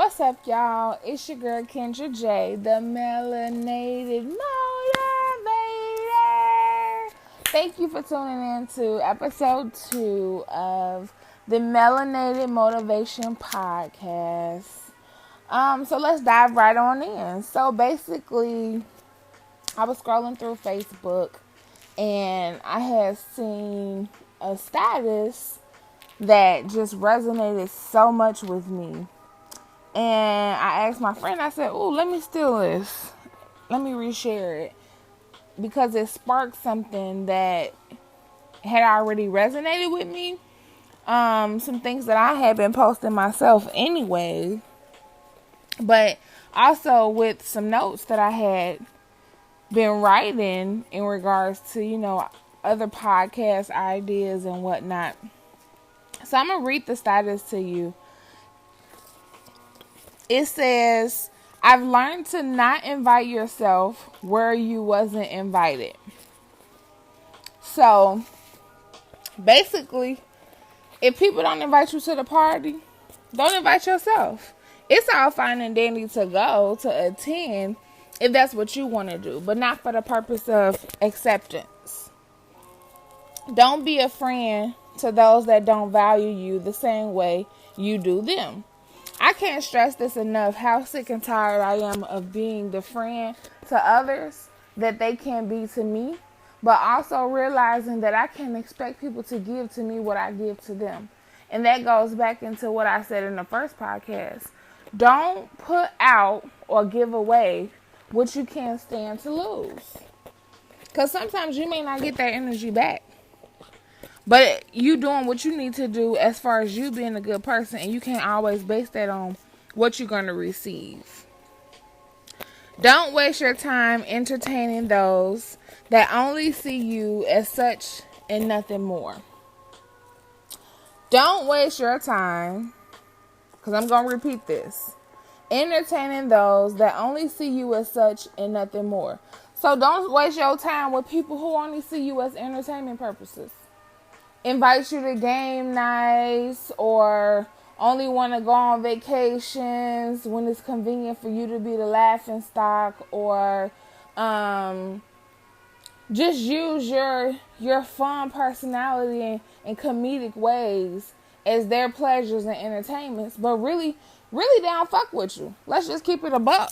What's up, y'all? It's your girl Kendra J, the melanated motivator. Thank you for tuning in to episode 2 of the Melanated Motivation Podcast. So let's dive right on in. So basically, I was scrolling through Facebook and I had seen a status that just resonated so much with me. And I asked my friend, I said, "Ooh, let me steal this. Let me reshare it." Because it sparked something that had already resonated with me. Some things that I had been posting myself anyway. But also with some notes that I had been writing in regards to, other podcast ideas and whatnot. So I'm going to read the status to you. It says, "I've learned to not invite yourself where you wasn't invited." So, basically, if people don't invite you to the party, don't invite yourself. It's all fine and dandy to go, to attend, if that's what you want to do, but not for the purpose of acceptance. Don't be a friend to those that don't value you the same way you do them. I can't stress this enough, how sick and tired I am of being the friend to others that they can be to me, but also realizing that I can't expect people to give to me what I give to them. And that goes back into what I said in the first podcast. Don't put out or give away what you can't stand to lose. Because sometimes you may not get that energy back. But you doing what you need to do as far as you being a good person, and you can't always base that on what you're going to receive. Don't waste your time entertaining those that only see you as such and nothing more. Don't waste your time, because I'm going to repeat this, entertaining those that only see you as such and nothing more. So don't waste your time with people who only see you as entertainment purposes. Invite you to game nights or only want to go on vacations when it's convenient for you to be the laughing stock, or just use your fun personality and comedic ways as their pleasures and entertainments, but really they don't fuck with you. Let's just keep it a buck.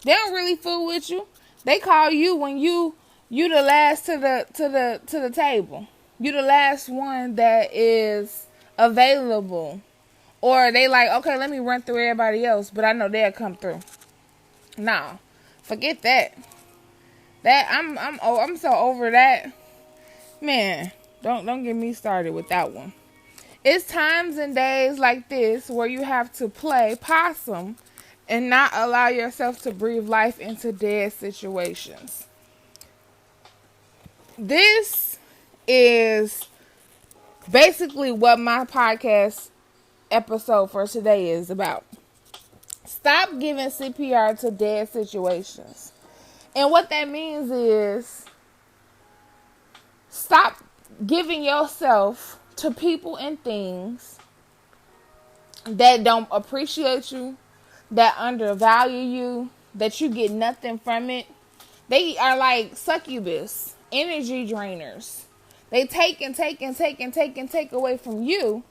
They don't really fool with you. They call you when you the last to the table. You the last one that is available. Or they like, okay, let me run through everybody else, but I know they'll come through. Nah, forget that. I'm so over that. Man, don't get me started with that one. It's times and days like this where you have to play possum and not allow yourself to breathe life into dead situations. This is basically what my podcast episode for today is about. Stop giving CPR to dead situations. And what that means is stop giving yourself to people and things that don't appreciate you, that undervalue you, that you get nothing from it. They are like succubus, energy drainers. They take and take and take and take and take away from you.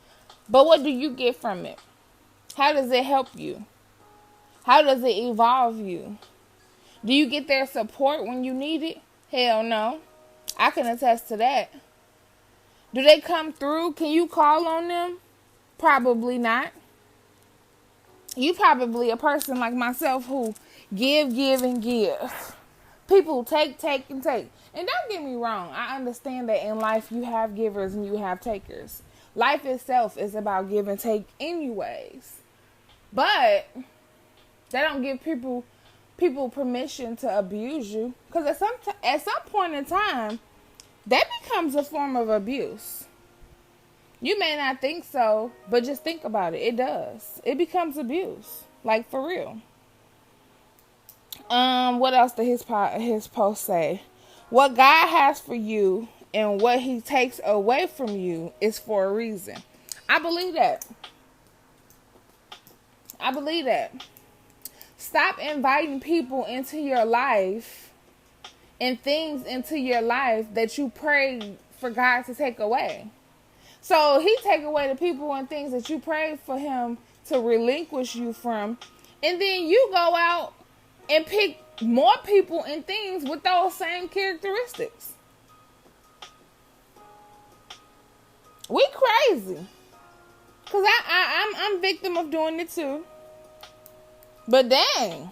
But what do you get from it? How does it help you? How does it evolve you? Do you get their support when you need it? Hell no. I can attest to that. Do they come through? Can you call on them? Probably not. You probably a person like myself who give, and give. People take, and take. And don't get me wrong. I understand that in life you have givers and you have takers. Life itself is about give and take anyways. But that don't give people permission to abuse you. Because at some point in time, that becomes a form of abuse. You may not think so, but just think about it. It does. It becomes abuse. Like, for real. What else did his post say? What God has for you and what he takes away from you is for a reason. I believe that. I believe that. Stop inviting people into your life and things into your life that you pray for God to take away. So he take away the people and things that you prayed for him to relinquish you from. And then you go out and pick more people and things with those same characteristics. We crazy. Because I'm victim of doing it too. But dang.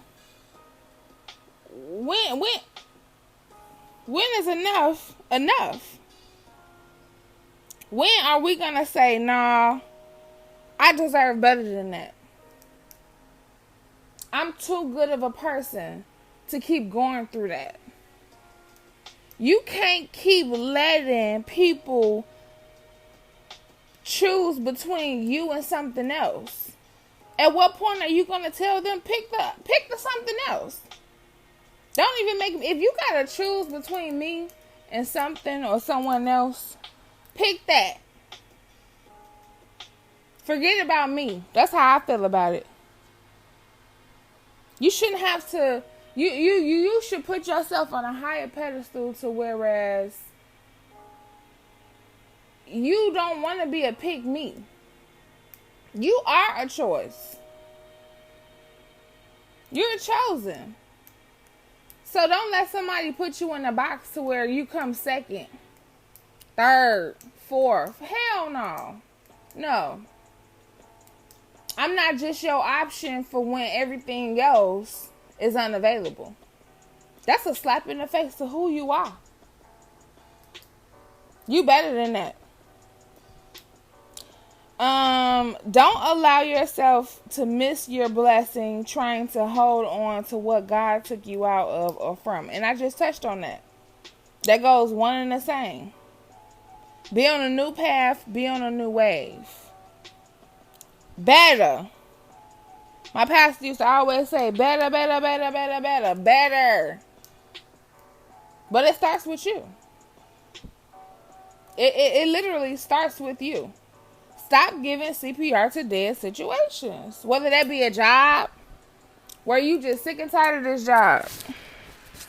When is enough enough? When are we going to say, nah, I deserve better than that? I'm too good of a person to keep going through that. You can't keep letting people choose between you and something else. At what point are you going to tell them, pick the something else? Don't even make, if you got to choose between me and something or someone else, pick that. Forget about me. That's how I feel about it. You shouldn't have to, you should put yourself on a higher pedestal to whereas you don't want to be a pick me. You are a choice. You're chosen. So don't let somebody put you in a box to where you come second, third, fourth. Hell no. No. I'm not just your option for when everything else is unavailable. That's a slap in the face to who you are. You better than that. Don't allow yourself to miss your blessing trying to hold on to what God took you out of or from. And I just touched on that. That goes one and the same. Be on a new path, be on a new wave. Better. My pastor used to always say, better. But it starts with you. It literally starts with you. Stop giving CPR to dead situations. Whether that be a job where you just sick and tired of this job,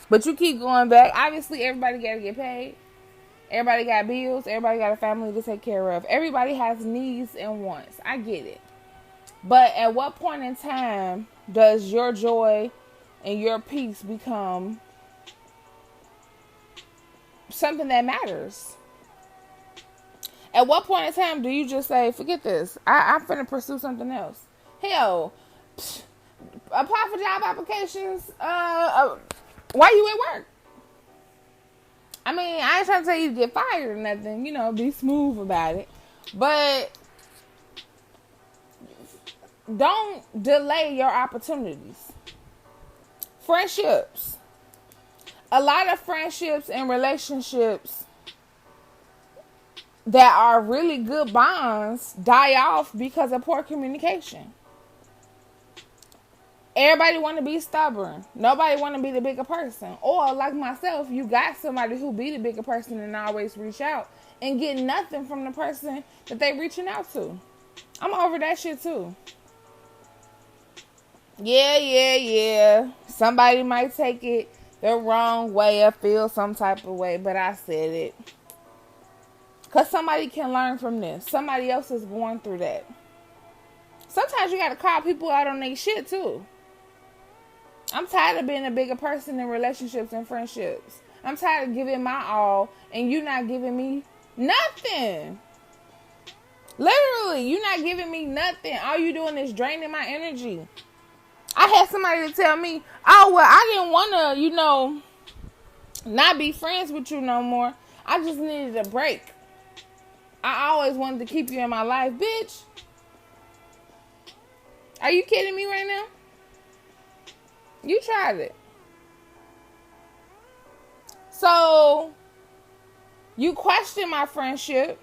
but you keep going back. Obviously, everybody got to get paid. Everybody got bills. Everybody got a family to take care of. Everybody has needs and wants. I get it. But at what point in time does your joy and your peace become something that matters? At what point in time do you just say, forget this, I'm finna pursue something else? Hell, apply for job applications while you at work. I mean, I ain't trying to tell you to get fired or nothing, be smooth about it. But don't delay your opportunities. Friendships. A lot of friendships and relationships that are really good bonds die off because of poor communication. Everybody want to be stubborn. Nobody want to be the bigger person. Or like myself, you got somebody who be the bigger person and always reach out and get nothing from the person that they reaching out to. I'm over that shit too. Yeah. Somebody might take it the wrong way or feel some type of way, but I said it. Because somebody can learn from this. Somebody else is going through that. Sometimes you got to call people out on their shit too. I'm tired of being a bigger person in relationships and friendships. I'm tired of giving my all and you not giving me nothing. Literally, you not giving me nothing. All you doing is draining my energy. I had somebody to tell me, oh, well, I didn't want to, not be friends with you no more. I just needed a break. I always wanted to keep you in my life. Bitch, are you kidding me right now? You tried it. So, you question my friendship.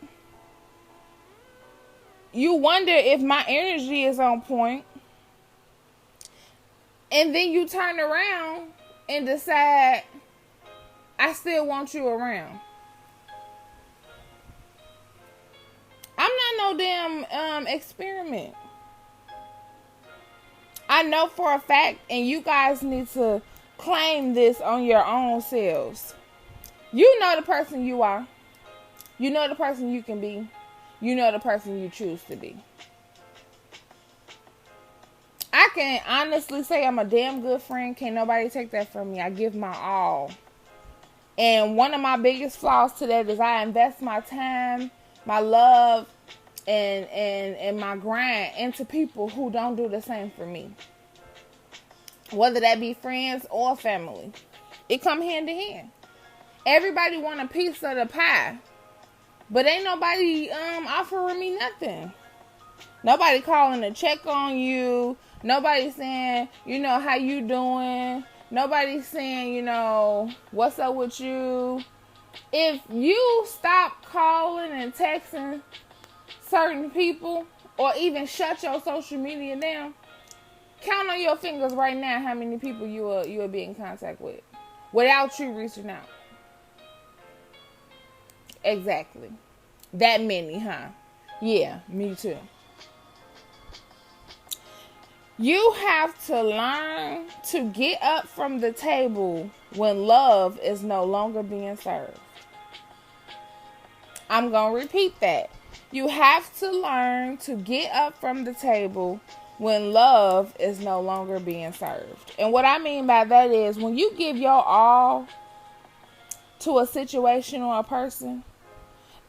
You wonder if my energy is on point. And then you turn around and decide, I still want you around. I'm not no damn experiment. I know for a fact, and you guys need to claim this on your own selves. You know the person you are. You know the person you can be. You know the person you choose to be. I can honestly say I'm a damn good friend. Can't nobody take that from me. I give my all. And one of my biggest flaws to that is I invest my time, my love, and my grind into people who don't do the same for me. Whether that be friends or family. It come hand in hand. Everybody want a piece of the pie. But ain't nobody offering me nothing. Nobody calling to check on you. Nobody saying, how you doing. Nobody saying, what's up with you. If you stop calling and texting certain people or even shut your social media down, count on your fingers right now how many people you will be in contact with without you reaching out. Exactly. That many, huh? Yeah, me too. You have to learn to get up from the table when love is no longer being served. I'm going to repeat that. You have to learn to get up from the table when love is no longer being served. And what I mean by that is when you give your all to a situation or a person,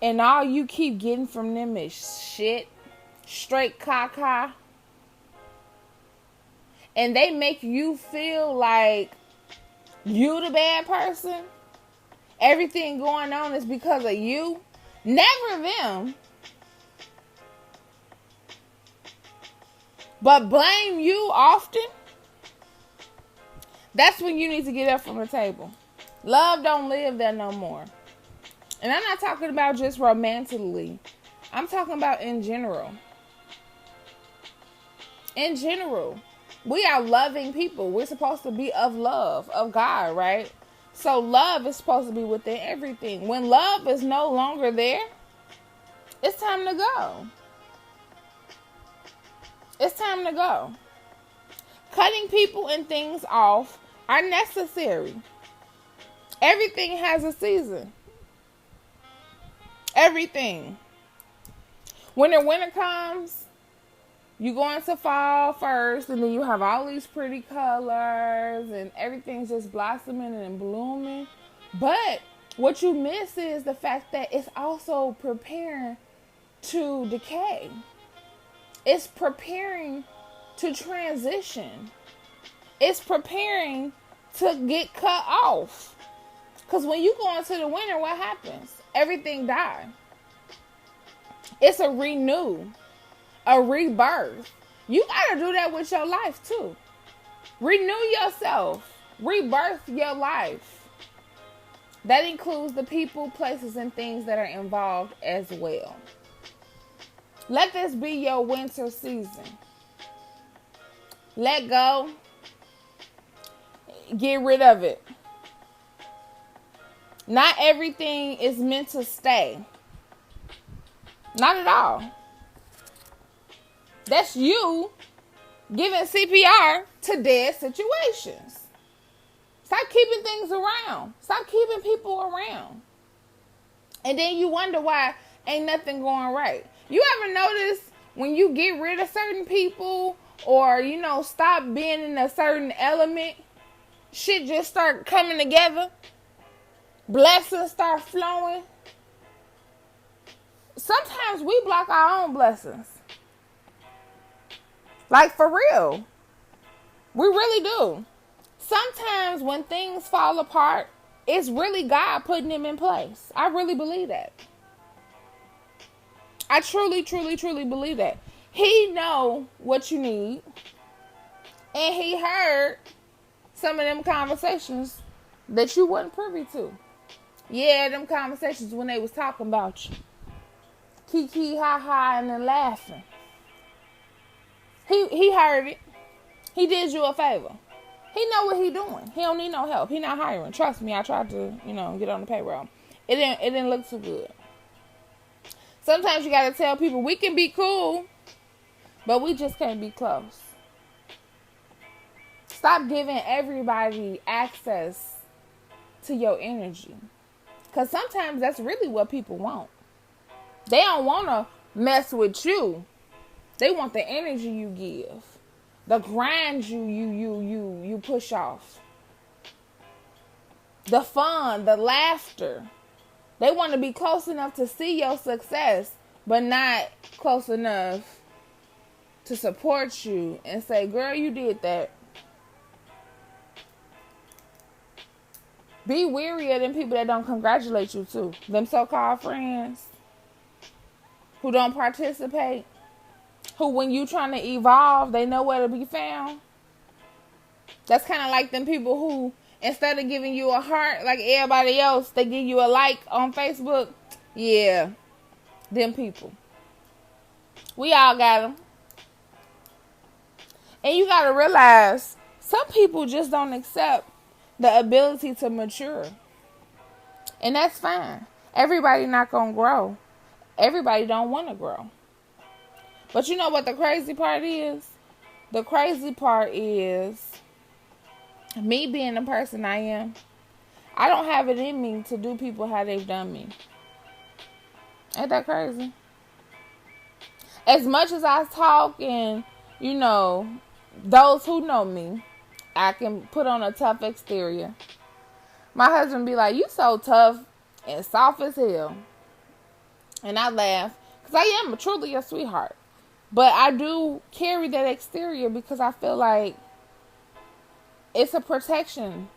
and all you keep getting from them is shit, straight caca, and they make you feel like you the bad person, everything going on is because of you, never them, but blame you often, that's when you need to get up from the table. Love don't live there no more. And I'm not talking about just romantically. I'm talking about in general. In general. We are loving people. We're supposed to be of love, of God, right? So love is supposed to be within everything. When love is no longer there, it's time to go. It's time to go. Cutting people and things off are necessary. Everything has a season. Everything. When the winter comes, you go into fall first, and then you have all these pretty colors, and everything's just blossoming and blooming. But what you miss is the fact that it's also preparing to decay. It's preparing to transition. It's preparing to get cut off. Because when you go into the winter, what happens? Everything dies. It's a renew, a rebirth. You got to do that with your life too. Renew yourself. Rebirth your life. That includes the people, places, and things that are involved as well. Let this be your winter season. Let go. Get rid of it. Not everything is meant to stay. Not at all. That's you giving CPR to dead situations. Stop keeping things around. Stop keeping people around. And then you wonder why ain't nothing going right. You ever notice when you get rid of certain people or, stop being in a certain element, shit just start coming together? Blessings start flowing. Sometimes we block our own blessings. Like for real. We really do. Sometimes when things fall apart, it's really God putting them in place. I really believe that. I truly, truly, truly believe that. He know what you need. And he heard some of them conversations that you wasn't privy to. Yeah, them conversations when they was talking about you. Kiki, ha ha, and then laughing. He heard it. He did you a favor. He know what he doing. He don't need no help. He not hiring. Trust me, I tried to, get on the payroll. It didn't look too good. Sometimes you gotta tell people we can be cool, but we just can't be close. Stop giving everybody access to your energy. Because sometimes that's really what people want. They don't want to mess with you. They want the energy you give. The grind you push off. The fun, the laughter. They want to be close enough to see your success, but not close enough to support you and say, girl, you did that. Be weary of them people that don't congratulate you too. Them so-called friends who don't participate. Who, when you trying to evolve, they know where to be found. That's kind of like them people who, instead of giving you a heart like everybody else, they give you a like on Facebook. Yeah, them people. We all got them. And you got to realize, some people just don't accept the ability to mature. And that's fine. Everybody not going to grow. Everybody don't want to grow. But you know what the crazy part is? The crazy part is me being the person I am. I don't have it in me to do people how they've done me. Ain't that crazy? As much as I talk and, you know, those who know me, I can put on a tough exterior. My husband be like, you so tough and soft as hell. And I laugh because I am truly a sweetheart. But I do carry that exterior because I feel like it's a protection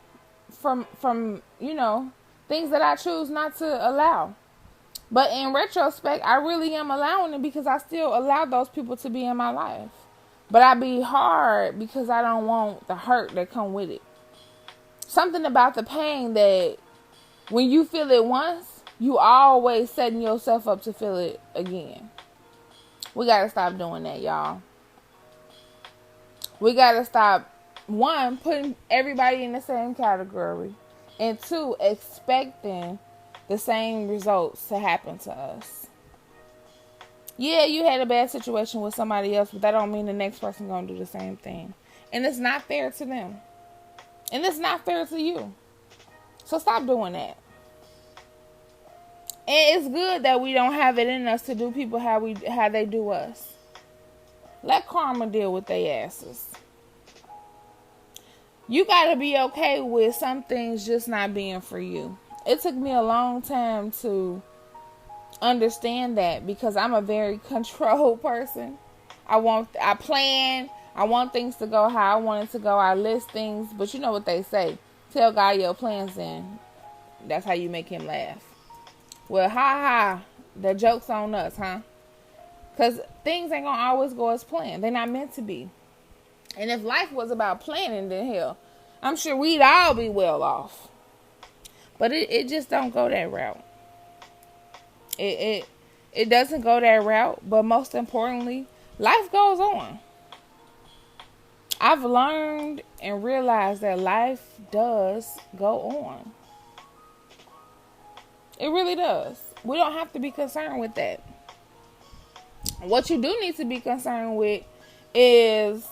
from you know, things that I choose not to allow. But in retrospect, I really am allowing it because I still allow those people to be in my life. But I be hard because I don't want the hurt that come with it. Something about the pain that when you feel it once, you always setting yourself up to feel it again. We got to stop doing that, y'all. We got to stop, one, putting everybody in the same category. And two, expecting the same results to happen to us. Yeah, you had a bad situation with somebody else, but that don't mean the next person going to do the same thing. And it's not fair to them. And it's not fair to you. So stop doing that. And it's good that we don't have it in us to do people how they do us. Let karma deal with their asses. You got to be okay with some things just not being for you. It took me a long time to understand that because I'm a very controlled person. I plan. I want things to go how I want it to go. I list things. But you know what they say. Tell God your plans in. That's how you make him laugh. Well, the joke's on us, huh? Because things ain't going to always go as planned. They're not meant to be. And if life was about planning, then hell, I'm sure we'd all be well off. But it just don't go that route. It doesn't go that route. But most importantly, life goes on. I've learned and realized that life does go on. It really does. We don't have to be concerned with that. What you do need to be concerned with is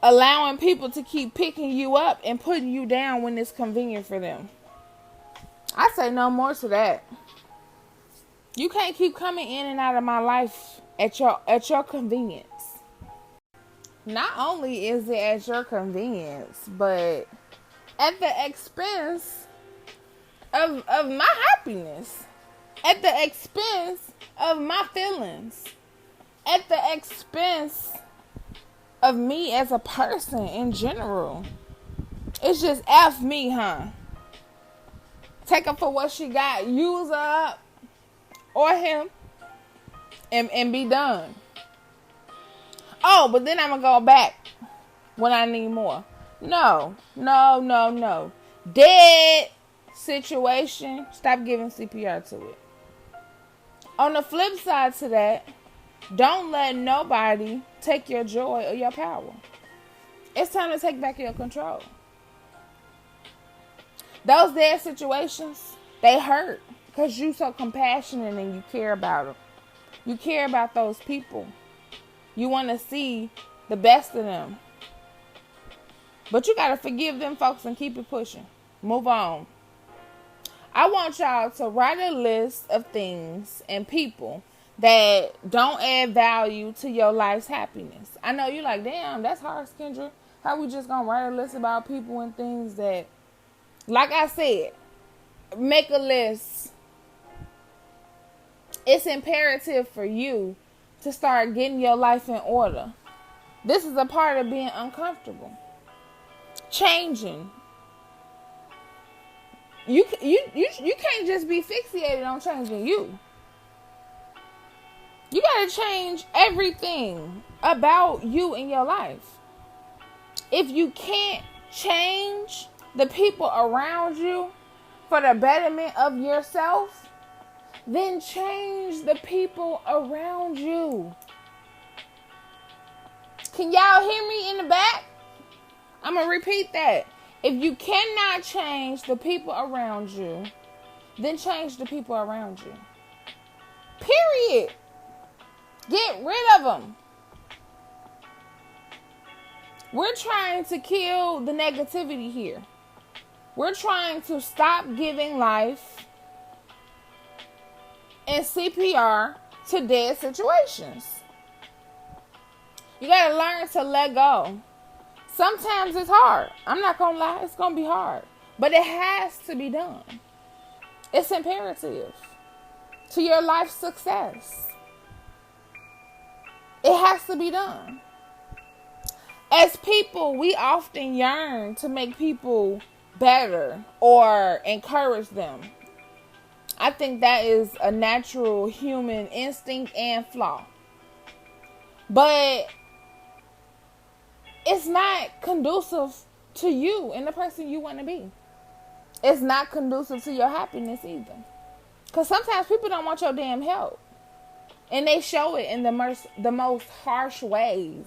allowing people to keep picking you up and putting you down when it's convenient for them. I say no more to that. You can't keep coming in and out of my life at your convenience. Not only is it at your convenience, but at the expense of my happiness, at the expense of my feelings, at the expense of me as a person in general. It's just F me, huh? Take her for what she got, use her up, or him, and be done. Oh, but then I'm going to go back when I need more. No. Dead situation, stop giving CPR to it. On the flip side to that, don't let nobody take your joy or your power. It's time to take back your control. Those dead situations, they hurt because you so compassionate and you care about them. You care about those people. You want to see the best of them. But you got to forgive them folks and keep it pushing. Move on. I want y'all to write a list of things and people that don't add value to your life's happiness. I know you're like, damn, that's hard, Kendra. How we just going to write a list about people and things that, like I said, make a list. It's imperative for you to start getting your life in order. This is a part of being uncomfortable. Changing. You can't just be fixated on changing you. You got to change everything about you in your life. If you can't change the people around you for the betterment of yourself, then change the people around you. Can y'all hear me in the back? I'm going to repeat that. If you cannot change the people around you, then change the people around you. Period. Get rid of them. We're trying to kill the negativity here. We're trying to stop giving life and CPR to dead situations. You got to learn to let go. Sometimes it's hard. I'm not going to lie. It's going to be hard. But it has to be done. It's imperative to your life's success. It has to be done. As people, we often yearn to make people better or encourage them. I think that is a natural human instinct and flaw. But it's not conducive to you and the person you want to be. It's not conducive to your happiness either. Because sometimes people don't want your damn help. And they show it in the most harsh ways.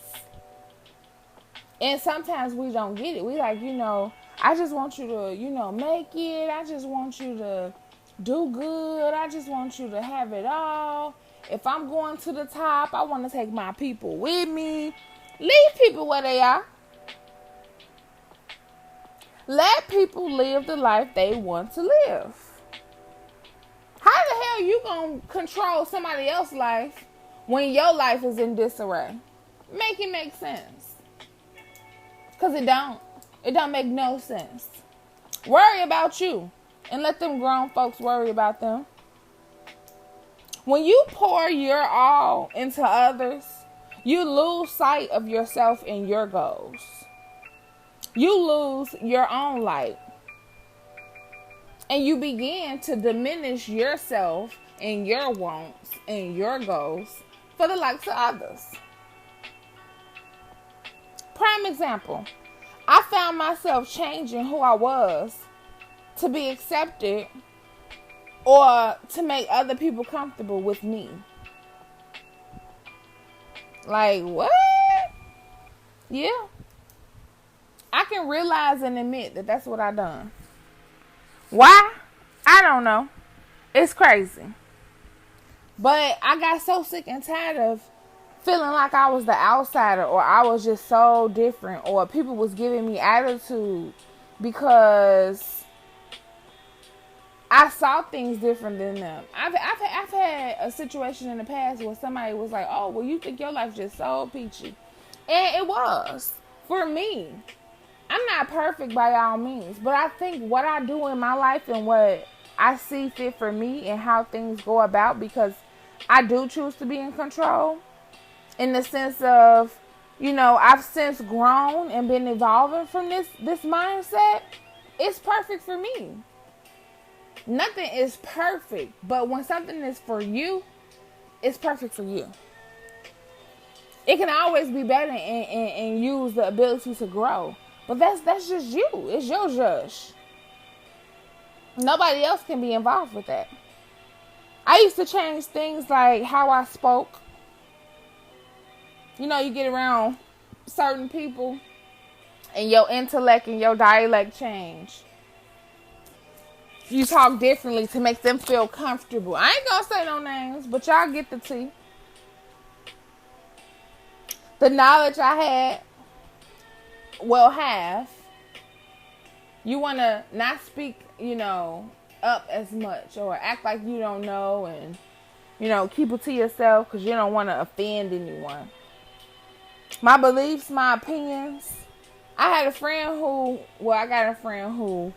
And sometimes we don't get it. We like, I just want you to, make it. I just want you to do good. I just want you to have it all. If I'm going to the top, I want to take my people with me. Leave people where they are. Let people live the life they want to live. How the hell you gonna control somebody else's life when your life is in disarray? Make it make sense. Because it don't. It don't make no sense. Worry about you and let them grown folks worry about them. When you pour your all into others, you lose sight of yourself and your goals. You lose your own light. And you begin to diminish yourself and your wants and your goals for the likes of others. Prime example, I found myself changing who I was to be accepted or to make other people comfortable with me. Like, what? Yeah. I can realize and admit that that's what I done. Why? I don't know. It's crazy. But I got so sick and tired of feeling like I was the outsider or I was just so different or people was giving me attitude because I saw things different than them. I've had a situation in the past where somebody was like, oh, well, you think your life just so peachy. And it was. For me. I'm not perfect by all means. But I think what I do in my life and what I see fit for me and how things go about, because I do choose to be in control. In the sense of, I've since grown and been evolving from this mindset. It's perfect for me. Nothing is perfect, but when something is for you, it's perfect for you. It can always be better and use the ability to grow. But that's just you. It's your judge. Nobody else can be involved with that. I used to change things like how I spoke. You get around certain people and your intellect and your dialect change. You talk differently to make them feel comfortable. I ain't gonna say no names, but y'all get the tea. The knowledge I had will have. You want to not speak, up as much, or act like you don't know, and, keep it to yourself because you don't want to offend anyone. My beliefs, my opinions. I got a friend who,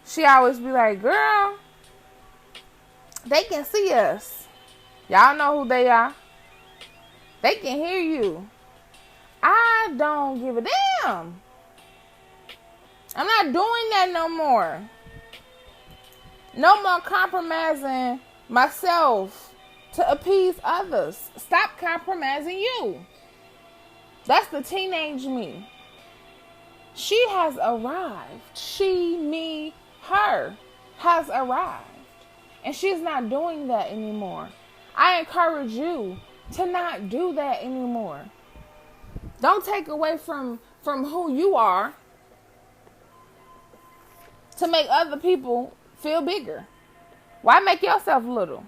she always be like, girl, they can see us. Y'all know who they are. They can hear you. I don't give a damn. I'm not doing that no more. No more compromising myself to appease others. Stop compromising you. That's the teenage me. She has arrived. She, me, her has arrived. And she's not doing that anymore. I encourage you to not do that anymore. Don't take away from who you are to make other people feel bigger. Why make yourself little?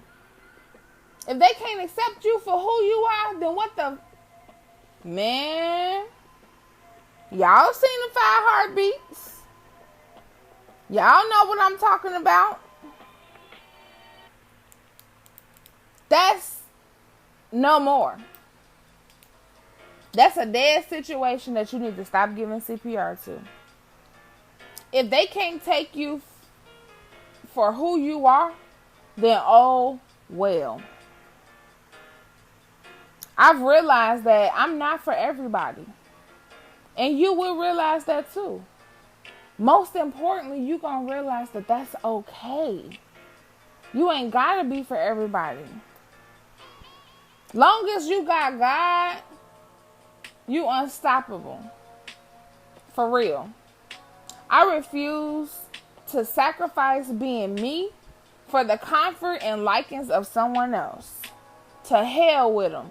If they can't accept you for who you are, then what the... Man, y'all seen the 5 heartbeats. Y'all know what I'm talking about. That's no more. That's a dead situation that you need to stop giving CPR to. If they can't take you for who you are, then oh well. I've realized that I'm not for everybody. And you will realize that too. Most importantly, you're going to realize that that's okay. You ain't got to be for everybody. Long as you got God, you unstoppable. For real. I refuse to sacrifice being me for the comfort and likings of someone else. To hell with them.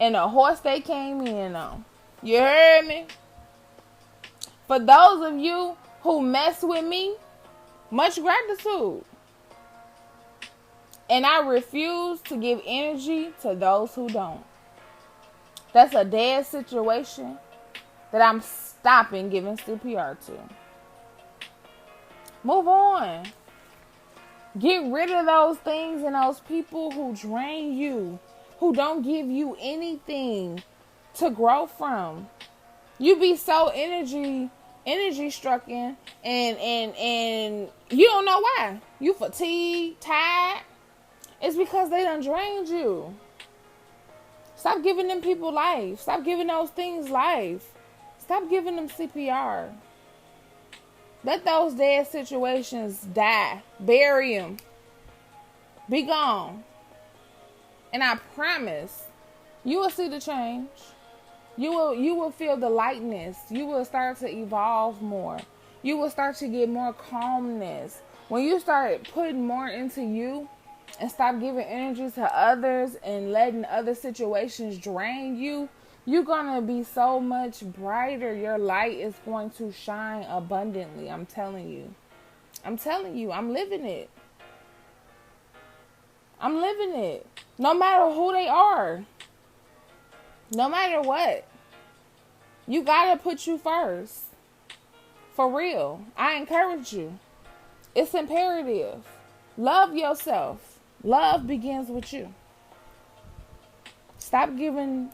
And the horse they came in on. You heard me? For those of you who mess with me, much gratitude. And I refuse to give energy to those who don't. That's a dead situation that I'm stopping giving CPR to. Move on. Get rid of those things and those people who drain you, who don't give you anything to grow from. You be so energy stricken and you don't know why. You fatigued, tired. It's because they done drained you. Stop giving them people life. Stop giving those things life. Stop giving them CPR. Let those dead situations die. Bury them. Be gone. And I promise, you will see the change. You will feel the lightness. You will start to evolve more. You will start to get more calmness. When you start putting more into you and stop giving energy to others and letting other situations drain you, you're going to be so much brighter. Your light is going to shine abundantly. I'm telling you. I'm living it. I'm living it. No matter who they are. No matter what. You got to put you first. For real. I encourage you. It's imperative. Love yourself. Love begins with you. Stop giving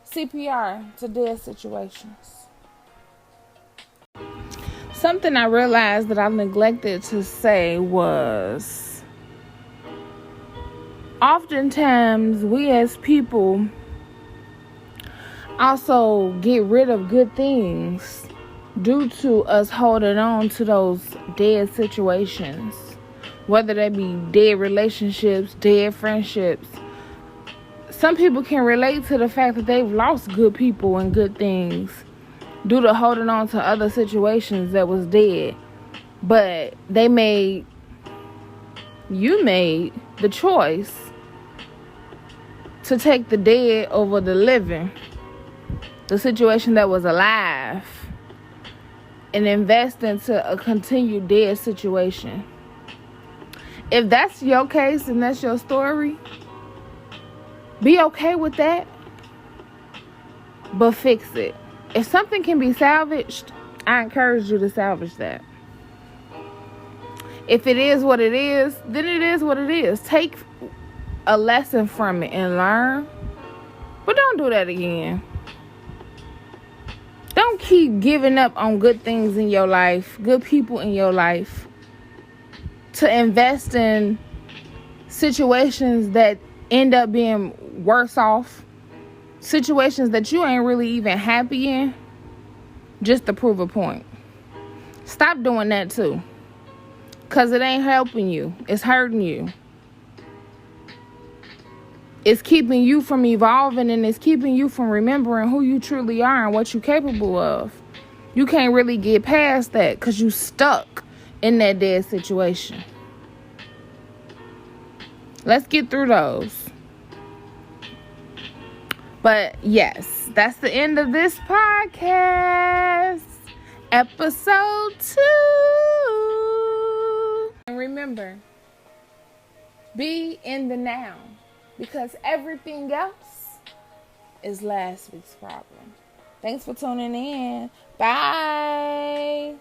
CPR to dead situations. Something I realized that I've neglected to say was, oftentimes we as people also get rid of good things due to us holding on to those dead situations. Whether they be dead relationships, dead friendships. Some people can relate to the fact that they've lost good people and good things due to holding on to other situations that was dead. But you made the choice to take the dead over the living. The situation that was alive. And invest into a continued dead situation. If that's your case and that's your story, be okay with that, but fix it. If something can be salvaged, I encourage you to salvage that. If it is what it is, then it is what it is. Take a lesson from it and learn. But don't do that again. Don't keep giving up on good things in your life, good people in your life, to invest in situations that end up being worse off. Situations that you ain't really even happy in, just to prove a point. Stop doing that too. Because it ain't helping you. It's hurting you. It's keeping you from evolving, and it's keeping you from remembering who you truly are and what you're capable of. You can't really get past that because you stuck in that dead situation. Let's get through those. But yes, that's the end of this podcast. Episode 2. And remember, be in the now, because everything else is last week's problem. Thanks for tuning in. Bye.